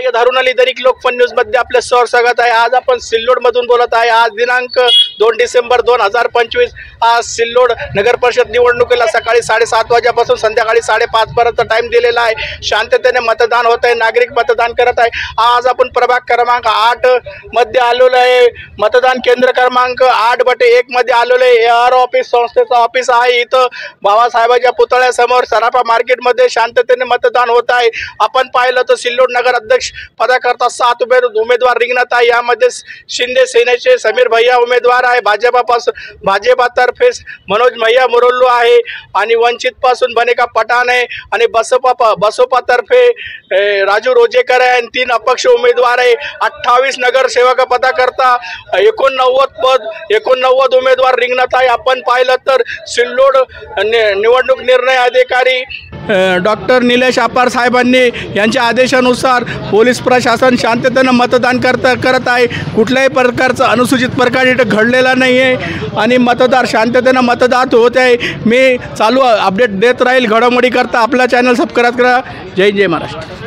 या धारुणाली दैनिक लोकफन न्यूज मध्ये आपले स्वागत आहे। आज आपण सिल्लोड मधून बोलत आहे। आज दिनांक 2 डिसेंबर 2025 आज सिल्लोड नगर परिषद निवडणुकीला सकाळी 7:30 वाजल्यापासून संध्याकाळी 5:30 पर्यंत टाइम दिलेला आहे। शांततेने मतदान होत आहे, नागरिक मतदान करत आहे। आज आपण प्रभाग क्रमांक 8 मध्ये आलेलो आहे। मतदान केंद्र क्रमांक 8/1 मध्ये आलेलो आहे। AR ऑफिस संस्थेचं ऑफिस आहे। इथं बाबासाहेबांच्या पुतळ्यासमोर सराफा मार्केट मध्ये शांततेने मतदान होत आहे। आपण पाहिलं तर सिल्लोड नगर अध्यक्ष पदाकरता 7 उमेदवार रिंगणात आहे। यामध्ये शिंदे सेनेचे समीर भैया उमेदवार आहे। भाजपातर्फे मनोज भैया मुरोल्लो आहे आणि वंचित पासून बनेका पठाण आहे आणि बसपातर्फे राजू रोजेकर आहे आणि 3 अपक्ष उमेदवार आहे। 28 नगरसेवक पदाकरता 89 उमेदवार रिंगणात आहे। आपण पाहिलं तर सिल्लोड निवडणूक निर्णय अधिकारी डॉक्टर निलेश अपार साहेबांनी यांच्या आदेशानुसार पोलीस प्रशासन शांततेने मतदान करत आहे। कुठल्याही प्रकारचं अनुसूचित प्रकार इथे घडलेला नाही आहे आणि मतदार शांततेने मतदान होत आहे। मी चालू अपडेट देत राहील घडामोडी करता। आपला चॅनल सबस्क्राइब करा। जय जय महाराष्ट्र।